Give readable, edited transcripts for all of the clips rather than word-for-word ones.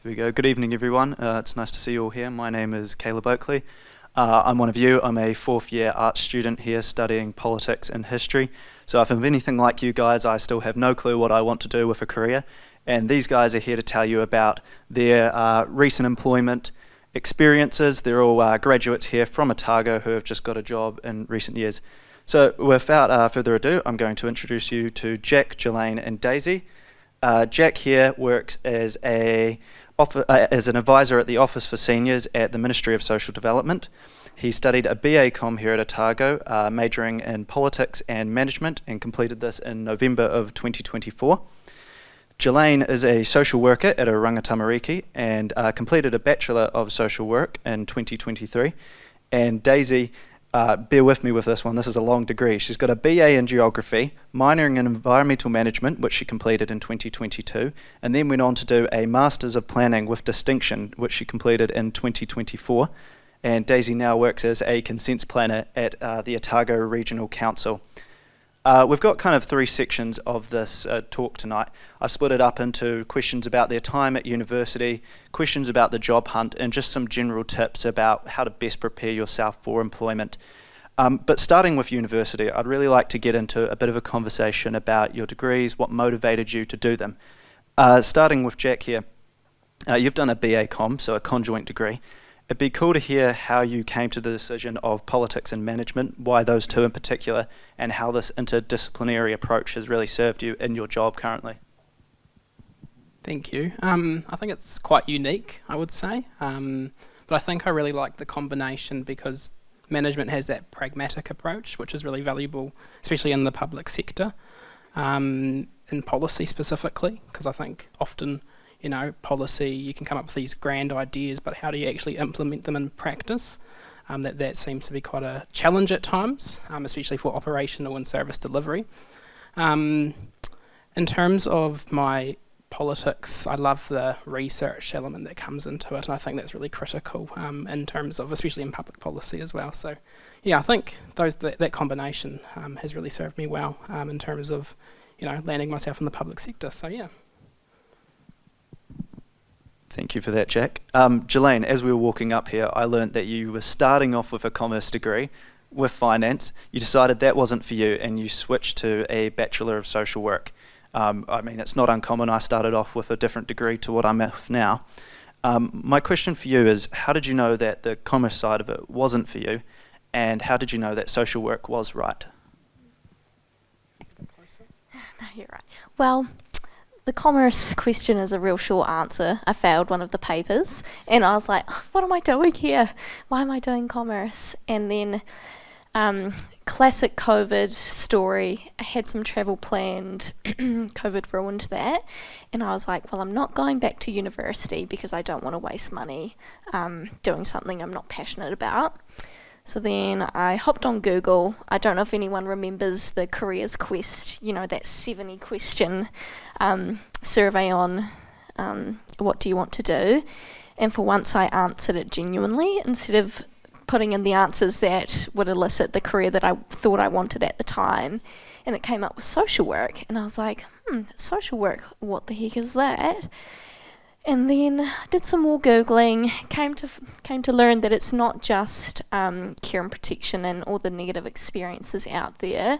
There we go. Good evening, everyone. It's nice to see you all here. My name is Caleb Oakley. I'm one of you. I'm a fourth-year art student here studying politics and history. So if I'm anything like you guys, I still have no clue what I want to do with a career. And these guys are here to tell you about their recent employment experiences. They're all graduates here from Otago who have just got a job in recent years. So without further ado, I'm going to introduce you to Jack, Jelaine, and Daisy. Jack here works as an advisor at the Office for Seniors at the Ministry of Social Development. He studied a BA Com here at Otago, majoring in politics and management, and completed this in November of 2024. Jelaine is a social worker at a rangatamariki and completed a Bachelor of Social Work in 2023. And Daisy, bear with me with this one, this is a long degree. She's got a BA in Geography, minoring in Environmental Management, which she completed in 2022, and then went on to do a Masters of Planning with Distinction, which she completed in 2024. And Daisy now works as a consents planner at the Otago Regional Council. We've got kind of three sections of this talk tonight. I've split it up into questions about their time at university, questions about the job hunt, and just some general tips about how to best prepare yourself for employment. But starting with university, I'd really like to get into a bit of a conversation about your degrees, what motivated you to do them. Starting with Jack here, you've done a BA Com, so a conjoint degree. It'd be cool to hear how you came to the decision of politics and management, why those two in particular, and how this interdisciplinary approach has really served you in your job currently. Thank you. I think it's quite unique, I would say, but I think I really like the combination because management has that pragmatic approach, which is really valuable, especially in the public sector, in policy specifically, because I think often policy, you can come up with these grand ideas, but how do you actually implement them in practice? That seems to be quite a challenge at times, especially for operational and service delivery. In terms of my politics, I love the research element that comes into it, and I think that's really critical in terms of, especially in public policy as well. So, yeah, I think that combination has really served me well in terms of, landing myself in the public sector. So, yeah. Thank you for that, Jack. Jelaine, as we were walking up here, I learned that you were starting off with a commerce degree with finance. You decided that wasn't for you and you switched to a Bachelor of Social Work. It's not uncommon. I started off with a different degree to what I'm at now. My question for you is, how did you know that the commerce side of it wasn't for you, and how did you know that social work was right? No, you're right. Well, the commerce question is a real short answer. I failed one of the papers and I was like, what am I doing here? Why am I doing commerce? And then classic COVID story, I had some travel planned, COVID ruined that, and I was like, well, I'm not going back to university because I don't want to waste money doing something I'm not passionate about. So then I hopped on Google. I don't know if anyone remembers the Careers Quest, that 70 question survey on what do you want to do. And for once I answered it genuinely instead of putting in the answers that would elicit the career that I thought I wanted at the time. And it came up with social work. And I was like, social work, what the heck is that? And then did some more Googling, came to learn that it's not just care and protection and all the negative experiences out there,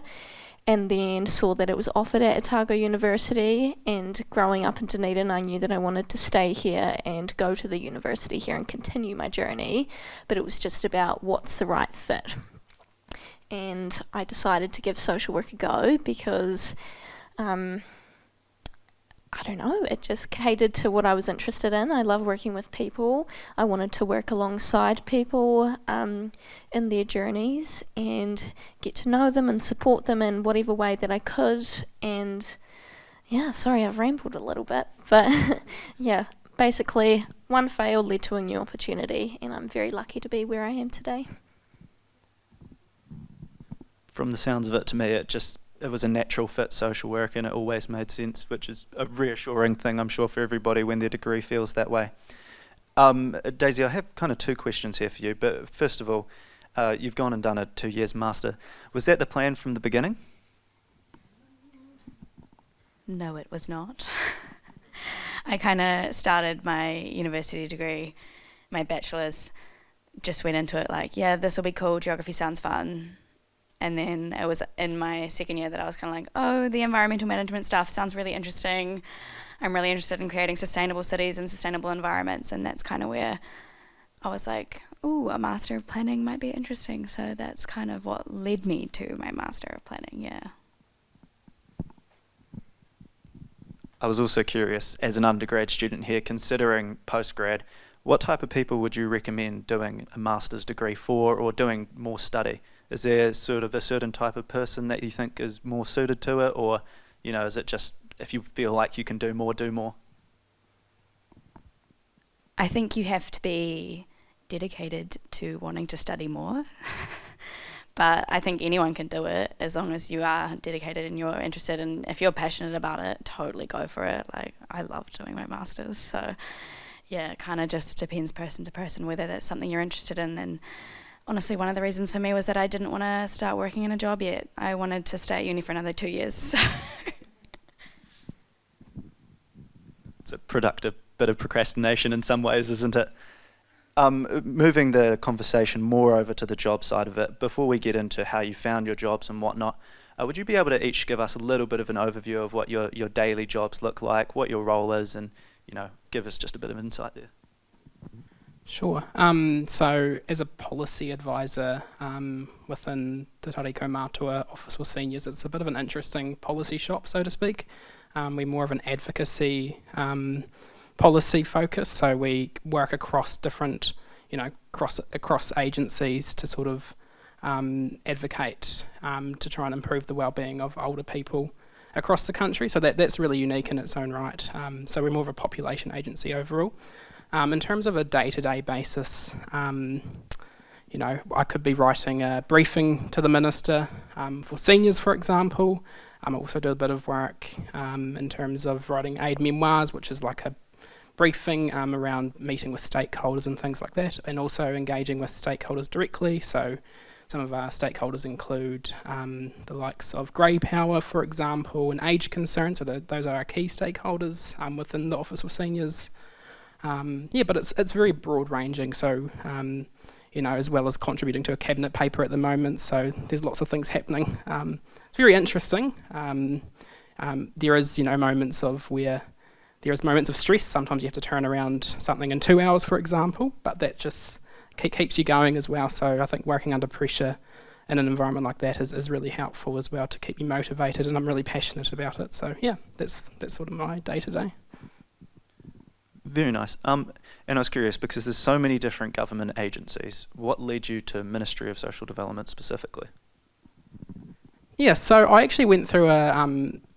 and then saw that it was offered at Otago University, and growing up in Dunedin I knew that I wanted to stay here and go to the university here and continue my journey, but it was just about what's the right fit. And I decided to give social work a go because I don't know, it just catered to what I was interested in. I love working with people. I wanted to work alongside people in their journeys and get to know them and support them in whatever way that I could. And yeah, sorry, I've rambled a little bit, but yeah, basically one fail led to a new opportunity, and I'm very lucky to be where I am today. From the sounds of it, to me, it was a natural fit, social work, and it always made sense, which is a reassuring thing, I'm sure, for everybody when their degree feels that way. Daisy, I have kind of two questions here for you, but first of all, you've gone and done a 2 years master. Was that the plan from the beginning? No, it was not. I kind of started my university degree, my bachelor's, just went into it like, yeah, this will be cool, geography sounds fun. And then it was in my second year that I was kind of like, oh, the environmental management stuff sounds really interesting. I'm really interested in creating sustainable cities and sustainable environments. And that's kind of where I was like, ooh, a Master of Planning might be interesting. So that's kind of what led me to my Master of Planning, yeah. I was also curious, as an undergrad student here, considering postgrad, what type of people would you recommend doing a master's degree for, or doing more study? Is there sort of a certain type of person that you think is more suited to it, or, you know, is it just if you feel like you can do more, do more? I think you have to be dedicated to wanting to study more. But I think anyone can do it as long as you are dedicated and you're interested, and if you're passionate about it, totally go for it. Like, I love doing my masters, so yeah, it kind of just depends person to person whether that's something you're interested in. And honestly, one of the reasons for me was that I didn't want to start working in a job yet. I wanted to stay at uni for another 2 years. So. It's a productive bit of procrastination in some ways, isn't it? Moving the conversation more over to the job side of it, before we get into how you found your jobs and whatnot, would you be able to each give us a little bit of an overview of what your daily jobs look like, what your role is, and, you know, give us just a bit of insight there? Sure. So as a policy advisor within Te Tariko Mātua Office for Seniors, it's a bit of an interesting policy shop, so to speak. We're more of an advocacy policy focus, so we work across different, you know, across agencies to sort of advocate to try and improve the well-being of older people across the country. So that's really unique in its own right. So we're more of a population agency overall. In terms of a day-to-day basis, you know, I could be writing a briefing to the Minister for seniors, for example. I also do a bit of work in terms of writing aid memoirs, which is like a briefing around meeting with stakeholders and things like that, and also engaging with stakeholders directly. So some of our stakeholders include the likes of grey power, for example, and age concerns. So those are our key stakeholders within the Office of Seniors. Yeah, but it's very broad ranging. So you know, as well as contributing to a cabinet paper at the moment. So there's lots of things happening. It's very interesting. There is, you know, moments of stress. Sometimes you have to turn around something in 2 hours, for example, but that just keeps you going as well. So I think working under pressure in an environment like that is really helpful as well to keep you motivated, and I'm really passionate about it. So yeah, that's sort of my day-to-day. Very nice. And I was curious, because there's so many different government agencies, what led you to Ministry of Social Development specifically? Yeah, so I actually went through a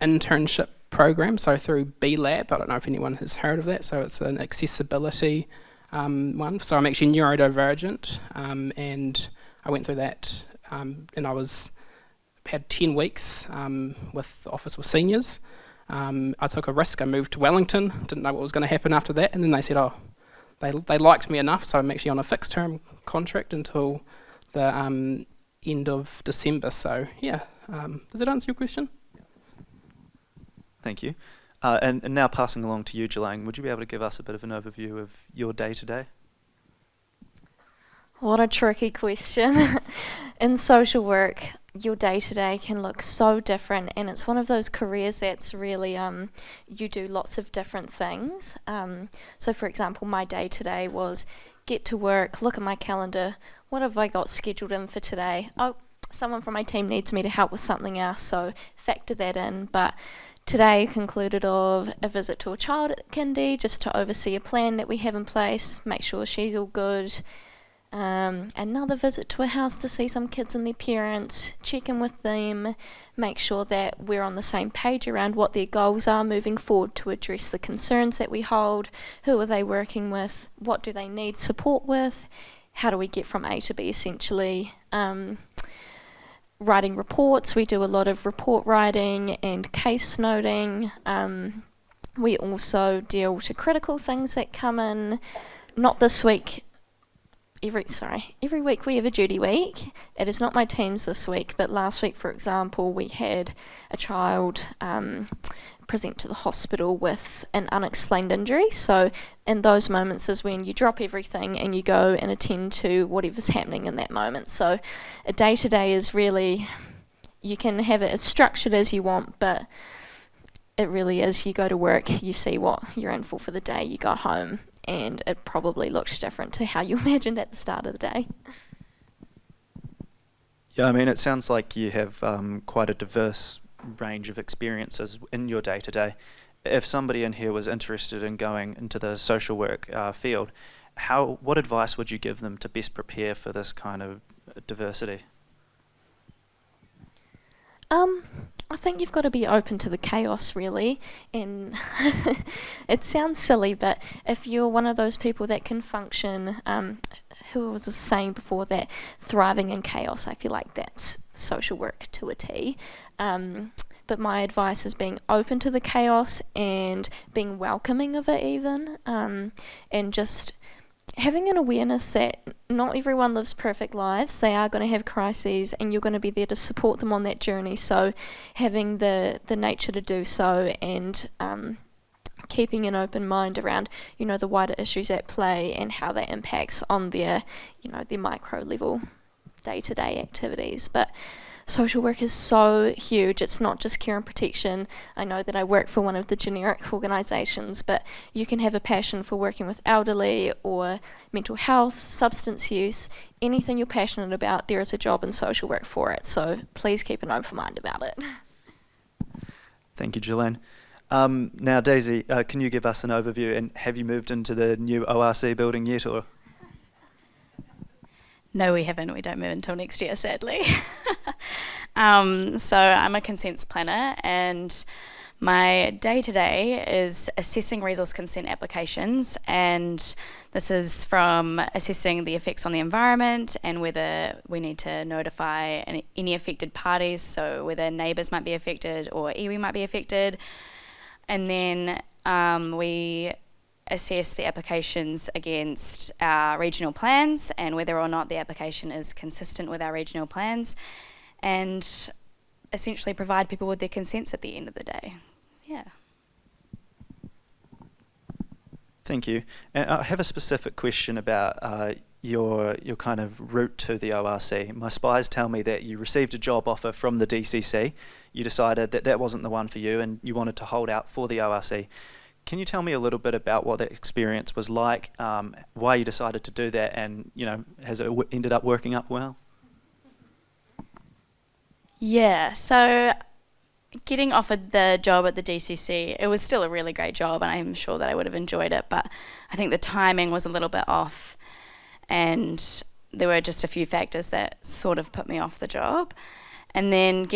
internship program, so through B-Lab. I don't know if anyone has heard of that. So it's an accessibility one. So I'm actually neurodivergent, and I went through that, and I had 10 weeks with the Office with Seniors. I took a risk. I moved to Wellington. Didn't know what was going to happen after that, and then they said, oh, they liked me enough, so I'm actually on a fixed term contract until the end of December. So yeah, does that answer your question? Thank you. And now passing along to you, Jelaine, would you be able to give us a bit of an overview of your day-to-day? What a tricky question. In social work, your day-to-day can look so different, and it's one of those careers that's really, you do lots of different things. So for example, my day-to-day was get to work, look at my calendar, what have I got scheduled in for today? Oh, someone from my team needs me to help with something else, so factor that in. But today concluded of a visit to a child at kindy, just to oversee a plan that we have in place, make sure she's all good. Another visit to a house to see some kids and their parents, check in with them, make sure that we're on the same page around what their goals are moving forward to address the concerns that we hold, who are they working with, what do they need support with, how do we get from A to B essentially. Writing reports, we do a lot of report writing and case noting. We also deal to critical things that come in, not this week. every week we have a duty week. It is not my teams this week, but last week, for example, we had a child present to the hospital with an unexplained injury. So in those moments is when you drop everything and you go and attend to whatever's happening in that moment. So a day-to-day is really, you can have it as structured as you want, but it really is, you go to work, you see what you're in for the day, you go home, and it probably looks different to how you imagined at the start of the day. Yeah, I mean, it sounds like you have quite a diverse range of experiences in your day-to-day. If somebody in here was interested in going into the social work field, what advice would you give them to best prepare for this kind of diversity? I think you've got to be open to the chaos, really, and it sounds silly, but if you're one of those people that can function, who was saying before that, thriving in chaos, I feel like that's social work to a T. But my advice is being open to the chaos and being welcoming of it even, and just having an awareness that not everyone lives perfect lives. They are going to have crises, and you're going to be there to support them on that journey. So having the nature to do so, and keeping an open mind around, the wider issues at play and how that impacts on their micro level day-to-day activities. But social work is so huge. It's not just care and protection. I know that I work for one of the generic organisations, but you can have a passion for working with elderly or mental health, substance use, anything you're passionate about, there is a job in social work for it. So please keep an open mind about it. Thank you, Gillian. Now, Daisy, can you give us an overview, and have you moved into the new ORC building yet, or? No, we haven't. We don't move until next year, sadly. So I'm a consents planner, and my day-to-day is assessing resource consent applications, and this is from assessing the effects on the environment and whether we need to notify any affected parties, so whether neighbours might be affected or iwi might be affected. And then we assess the applications against our regional plans and whether or not the application is consistent with our regional plans, and essentially provide people with their consents at the end of the day. Yeah. Thank you. And I have a specific question about your kind of route to the ORC. My spies tell me that you received a job offer from the DCC. You decided that that wasn't the one for you, and you wanted to hold out for the ORC. Can you tell me a little bit about what that experience was like, why you decided to do that, and has it ended up working up well? Yeah, so getting offered the job at the DCC, it was still a really great job, and I'm sure that I would have enjoyed it, but I think the timing was a little bit off, and there were just a few factors that sort of put me off the job. And then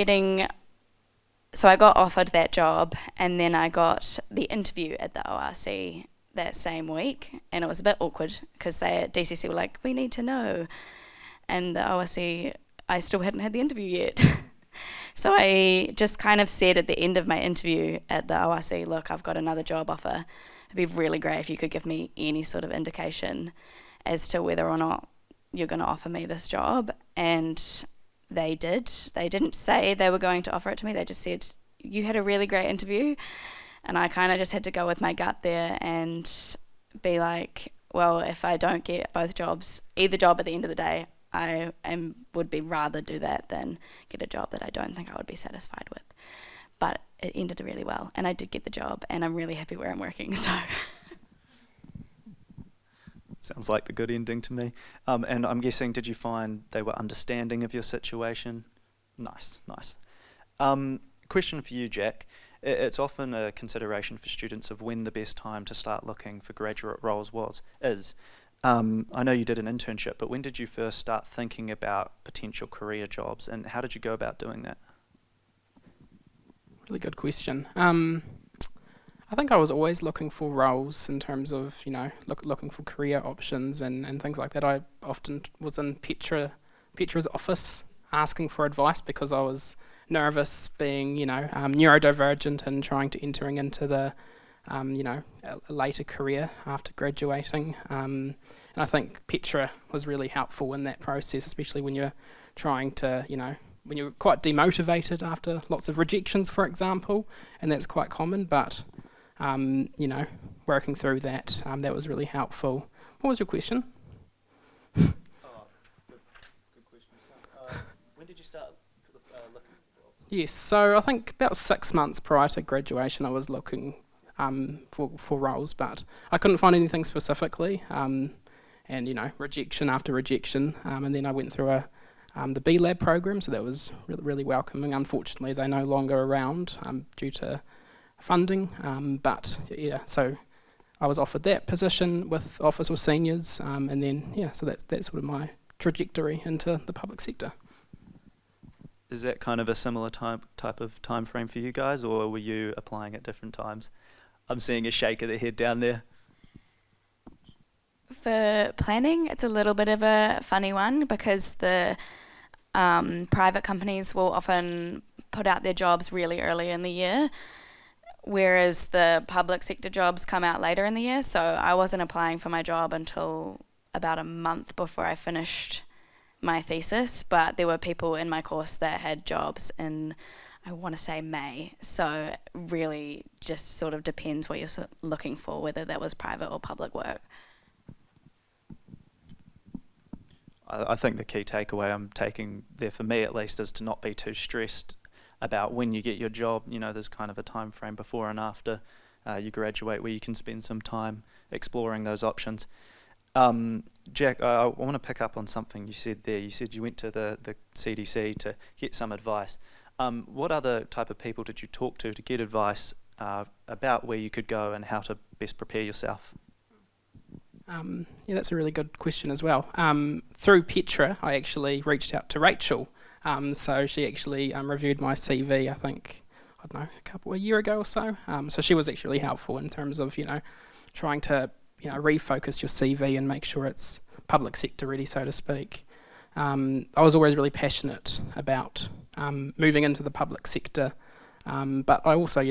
so I got offered that job, and then I got the interview at the ORC that same week, and it was a bit awkward because DCC were like, we need to know, and the ORC, I still hadn't had the interview yet. So I just kind of said at the end of my interview at the ORC, look, I've got another job offer. It'd be really great if you could give me any sort of indication as to whether or not you're going to offer me this job. And they did. They didn't say they were going to offer it to me. They just said, you had a really great interview. And I kind of just had to go with my gut there and be like, well, if I don't get both jobs, either job at the end of the day, I would be rather do that than get a job that I don't think I would be satisfied with. But it ended really well, and I did get the job, and I'm really happy where I'm working, so. Sounds like the good ending to me. And I'm guessing, did you find they were understanding of your situation? Nice. Question for you, Jack. It's often a consideration for students of when the best time to start looking for graduate roles is. I know you did an internship, but when did you first start thinking about potential career jobs, and how did you go about doing that? Really good question. I think I was always looking for roles in terms of, looking for career options and things like that. I often was in Petra's office asking for advice because I was nervous being, neurodivergent and trying to entering into the a later career after graduating. And I think Petra was really helpful in that process, especially when you're trying to, when you're quite demotivated after lots of rejections, for example, and that's quite common, but, working through that, that was really helpful. What was your question? Good question. When did you start looking for jobs? Yes, so I think about 6 months prior to graduation I was looking for roles, but I couldn't find anything specifically, and rejection after rejection, and then I went through the B Lab program, so that was really welcoming. Unfortunately, they're no longer around due to funding, but yeah, so I was offered that position with Office with Seniors, and then so that's sort of my trajectory into the public sector. Is that kind of a similar type of time frame for you guys, or were you applying at different times? I'm seeing a shake of the head down there. For planning, it's a little bit of a funny one because the private companies will often put out their jobs really early in the year, whereas the public sector jobs come out later in the year. So I wasn't applying for my job until about a month before I finished my thesis, but there were people in my course that had jobs in, I want to say, May. So really just sort of depends what you're looking for, whether that was private or public work. I think the key takeaway I'm taking there, for me at least, is to not be too stressed about when you get your job. There's kind of a time frame before and after you graduate where you can spend some time exploring those options. Jack, I want to pick up on something you said there. You said you went to the CDC to get some advice. What other type of people did you talk to get advice about where you could go and how to best prepare yourself? That's a really good question as well. Through Petra, I actually reached out to Rachel. So she actually reviewed my CV, I think, a year ago or so. So she was actually really helpful in terms of, trying to, refocus your CV and make sure it's public sector ready, so to speak. I was always really passionate about moving into the public sector, but I also,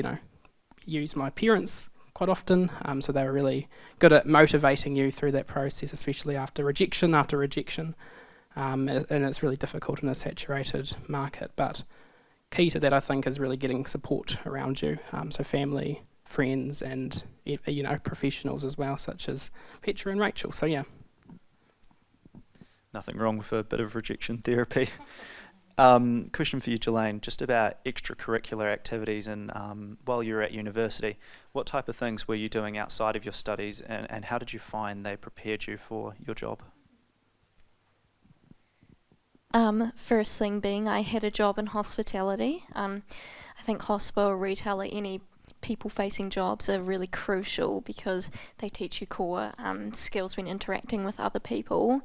use my parents quite often, so they were really good at motivating you through that process, especially after rejection, and it's really difficult in a saturated market. But key to that, I think, is really getting support around you, so family, friends, and professionals as well, such as Petra and Rachel. So yeah. Nothing wrong with a bit of rejection therapy. Question for you, Jelaine, just about extracurricular activities and while you were at university, what type of things were you doing outside of your studies, and how did you find they prepared you for your job? First thing being, I had a job in hospitality. I think hospital, retail, or any people-facing jobs are really crucial because they teach you core skills when interacting with other people.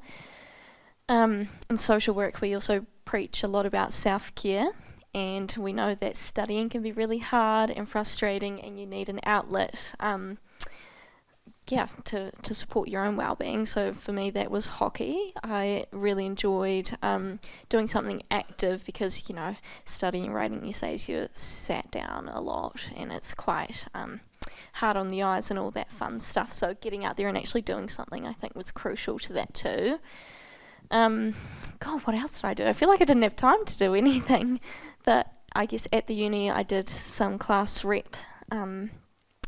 In social work, we also preach a lot about self-care, and we know that studying can be really hard and frustrating, and you need an outlet to support your own well-being. So for me, that was hockey. I really enjoyed doing something active because, studying and writing essays, you're sat down a lot and it's quite hard on the eyes and all that fun stuff. So getting out there and actually doing something, I think, was crucial to that too. What else did I do? I feel like I didn't have time to do anything, but I guess at the uni I did some class rep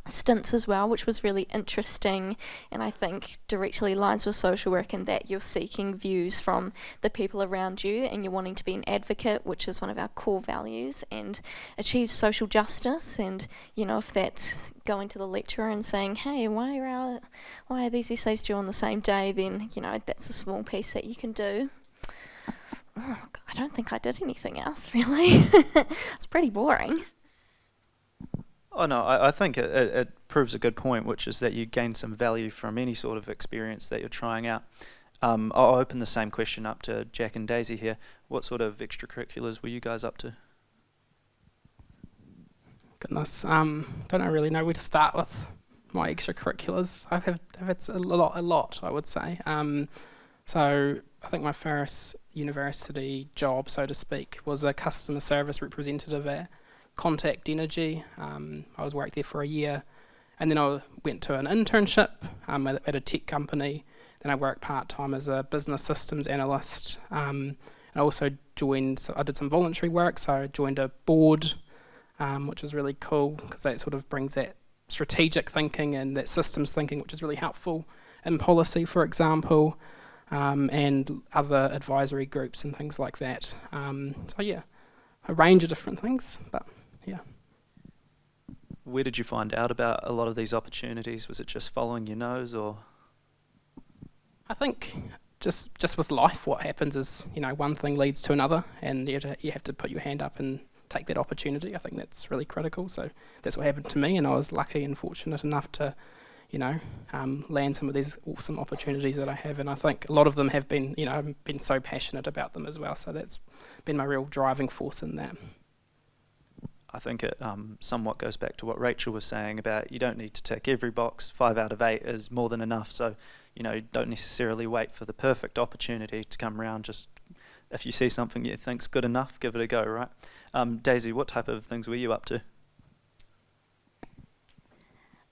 stints as well, which was really interesting, and I think directly aligns with social work in that you're seeking views from the people around you and you're wanting to be an advocate, which is one of our core values, and achieve social justice. And if that's going to the lecturer and saying, hey, why are these essays due on the same day, then that's a small piece that you can do. I don't think I did anything else really. It's pretty boring. Oh no, I think it proves a good point, which is that you gain some value from any sort of experience that you're trying out. I'll open the same question up to Jack and Daisy here. What sort of extracurriculars were you guys up to? Goodness, don't really know where to start with my extracurriculars. I've had a lot, I would say. So I think my first university job, so to speak, was a customer service representative at Contact Energy. I was worked there for a year, And then I went to an internship at a tech company. Then I worked part-time as a business systems analyst. I also I did some voluntary work, so I joined a board, which was really cool because that sort of brings that strategic thinking and that systems thinking, which is really helpful in policy, for example, and other advisory groups and things like that. So yeah, a range of different things, but yeah. Where did you find out about a lot of these opportunities? Was it just following your nose, or? I think just with life, what happens is, one thing leads to another, and you have to put your hand up and take that opportunity. I think that's really critical. So that's what happened to me, and I was lucky and fortunate enough to, land some of these awesome opportunities that I have. And I think a lot of them have been, I've been so passionate about them as well. So that's been my real driving force in that. I think it somewhat goes back to what Rachel was saying about you don't need to tick every box. 5 out of 8 is more than enough. So, you don't necessarily wait for the perfect opportunity to come around. Just if you see something you think's good enough, give it a go, right? Daisy, what type of things were you up to?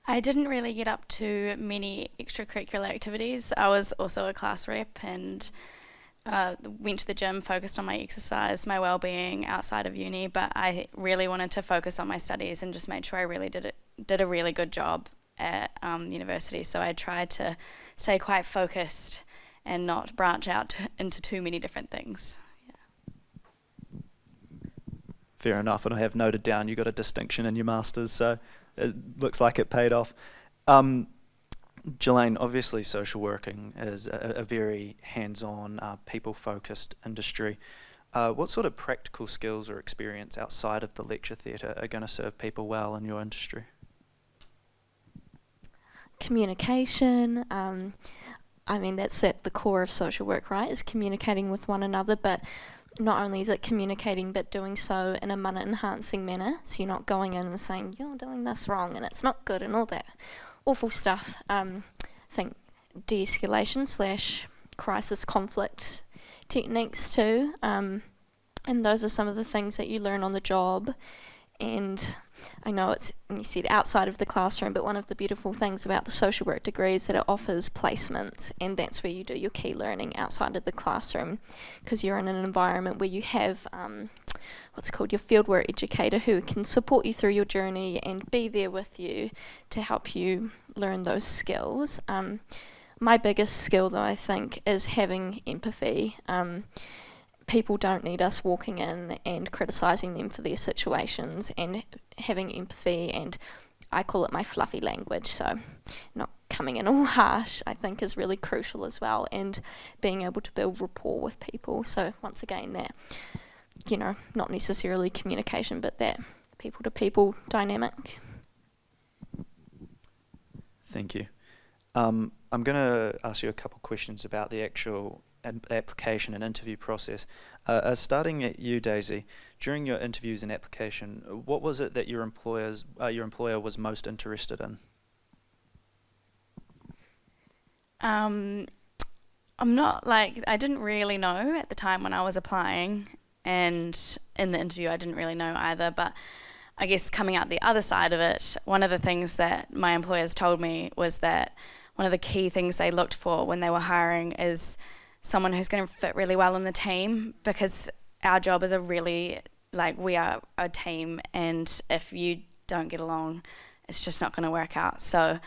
I didn't really get up to many extracurricular activities. I was also a class rep and went to the gym, focused on my exercise, my well-being outside of uni, but I really wanted to focus on my studies and just made sure I really did a really good job at university. So I tried to stay quite focused and not branch out into too many different things. Yeah. Fair enough, and I have noted down you got a distinction in your masters, so it looks like it paid off. Ghislaine, obviously social working is a very hands-on, people-focused industry. What sort of practical skills or experience outside of the lecture theatre are going to serve people well in your industry? Communication. That's at the core of social work, right? Is communicating with one another, but not only is it communicating, but doing so in a manner-enhancing manner. So you're not going in and saying, you're doing this wrong and it's not good and all that awful stuff. I think de-escalation / crisis conflict techniques too. And those are some of the things that you learn on the job. And I know you said outside of the classroom, but one of the beautiful things about the social work degree is that it offers placements, and that's where you do your key learning outside of the classroom, because you're in an environment where you have what's called your fieldwork educator who can support you through your journey and be there with you to help you learn those skills. My biggest skill, though, I think, is having empathy. People don't need us walking in and criticising them for their situations, and having empathy, and I call it my fluffy language, so not coming in all harsh, I think is really crucial as well, and being able to build rapport with people. So once again, that, not necessarily communication, but that people-to-people dynamic. Thank you. I'm going to ask you a couple questions about the actual application and interview process. Starting at you, Daisy, during your interviews and application, what was it that your employer was most interested in? I didn't really know at the time when I was applying, and in the interview I didn't really know either, but I guess coming out the other side of it, one of the things that my employers told me was that one of the key things they looked for when they were hiring is someone who's going to fit really well in the team, because our job is we are a team, and if you don't get along, it's just not going to work out. So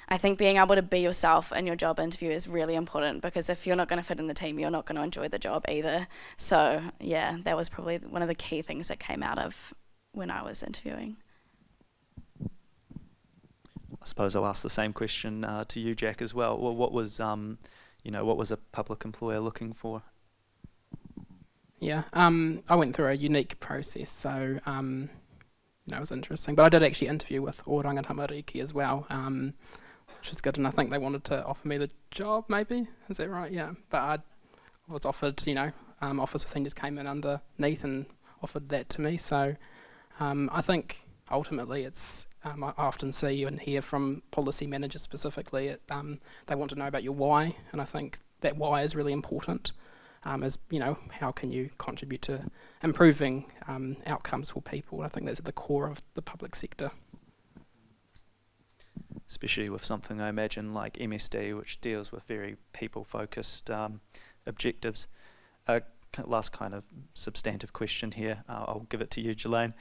I think being able to be yourself in your job interview is really important, because if you're not going to fit in the team, you're not going to enjoy the job either. So yeah, that was probably one of the key things that came out of when I was interviewing. I suppose I'll ask the same question to you, Jack, as well. What was a public employer looking for? Yeah, I went through a unique process, so it was interesting. But I did actually interview with Oranga Tamariki as well, which was good, and I think they wanted to offer me the job, maybe? Is that right? Yeah. But I was offered, Office of Seniors came in underneath and offered that to me, so I think ultimately it's, I often see and hear from policy managers specifically, they want to know about your why, and I think that why is really important, as how can you contribute to improving outcomes for people. I think that's at the core of the public sector. especially with something I imagine like MSD, which deals with very people-focused objectives. Last kind of substantive question here. I'll give it to you, Jelaine.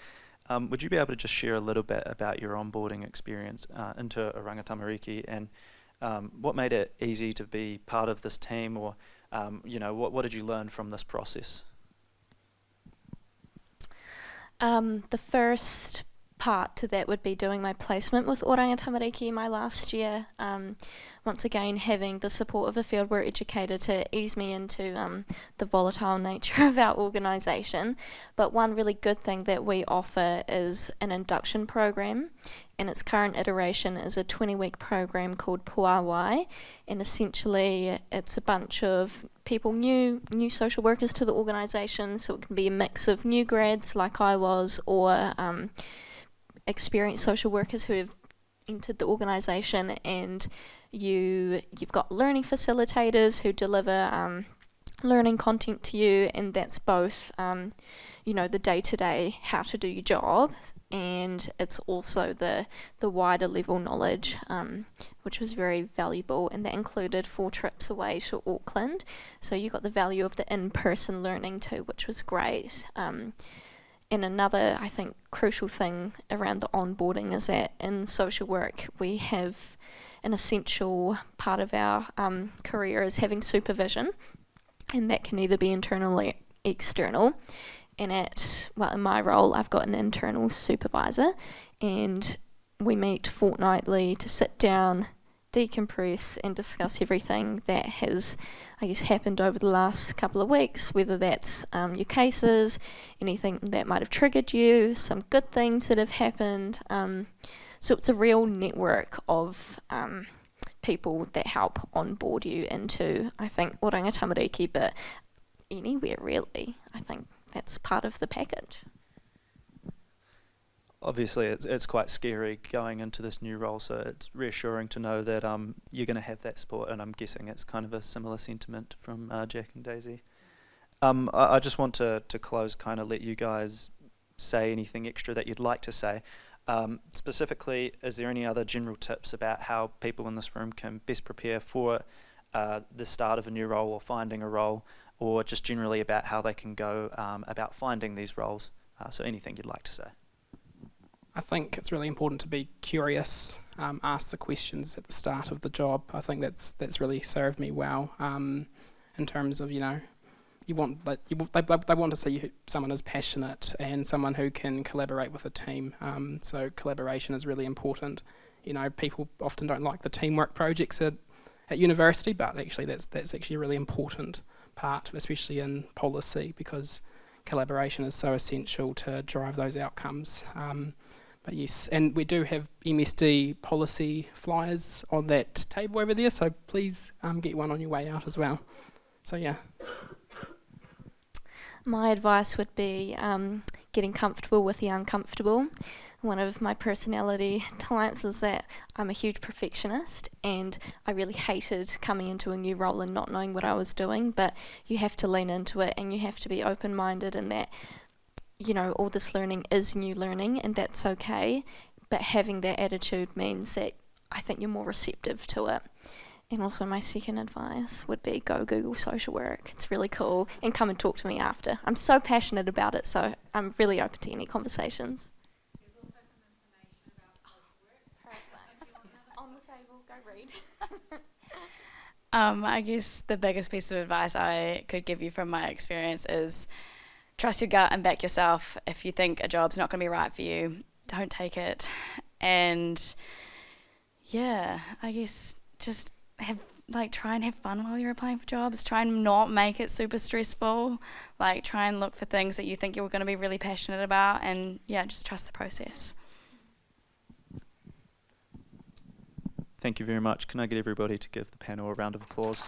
Would you be able to just share a little bit about your onboarding experience into Orangatamariki, and what made it easy to be part of this team, or what did you learn from this process? The first part to that would be doing my placement with Orangatamariki my last year. Once again, having the support of a fieldwork educator to ease me into the volatile nature of our organisation. But one really good thing that we offer is an induction program, and its current iteration is a 20-week program called Puawai, and essentially it's a bunch of people, new social workers to the organisation, so it can be a mix of new grads like I was, or experienced social workers who have entered the organisation, and you've got learning facilitators who deliver learning content to you, and that's both the day-to-day how to do your job, and it's also the wider level knowledge, which was very valuable, and that included 4 trips away to Auckland, so you got the value of the in-person learning too, which was great. And another, I think, crucial thing around the onboarding is that in social work we have an essential part of our career is having supervision, and that can either be internal or external. And in my role, I've got an internal supervisor, and we meet fortnightly to sit down, decompress, and discuss everything that has, I guess, happened over the last couple of weeks, whether that's your cases, anything that might have triggered you, some good things that have happened. So it's a real network of people that help onboard you into, I think, Orangatamariki, but anywhere really. I think that's part of the package. Obviously, it's quite scary going into this new role, so it's reassuring to know that you're going to have that support, and I'm guessing it's kind of a similar sentiment from Jack and Daisy. I just want to close, kind of let you guys say anything extra that you'd like to say. Specifically, is there any other general tips about how people in this room can best prepare for the start of a new role or finding a role, or just generally about how they can go about finding these roles? So anything you'd like to say. I think it's really important to be curious, ask the questions at the start of the job. I think that's really served me well in terms of, they want to see someone as passionate and someone who can collaborate with a team. So collaboration is really important. People often don't like the teamwork projects at university, but actually that's actually a really important part, especially in policy, because collaboration is so essential to drive those outcomes. But yes, and we do have MSD policy flyers on that table over there, so please get one on your way out as well. So yeah. My advice would be getting comfortable with the uncomfortable. One of my personality types is that I'm a huge perfectionist, and I really hated coming into a new role and not knowing what I was doing, but you have to lean into it, and you have to be open-minded in that all this learning is new learning, and that's okay, but having that attitude means that I think you're more receptive to it. And also my second advice would be go Google social work. It's really cool, and come and talk to me after. I'm so passionate about it, so I'm really open to any conversations. There's also some information about social work. On the table, go read. I guess the biggest piece of advice I could give you from my experience is trust your gut and back yourself. If you think a job's not going to be right for you, don't take it. And yeah, I guess just try and have fun while you're applying for jobs. Try and not make it super stressful. Try and look for things that you think you're going to be really passionate about, and yeah, just trust the process. Thank you very much. Can I get everybody to give the panel a round of applause?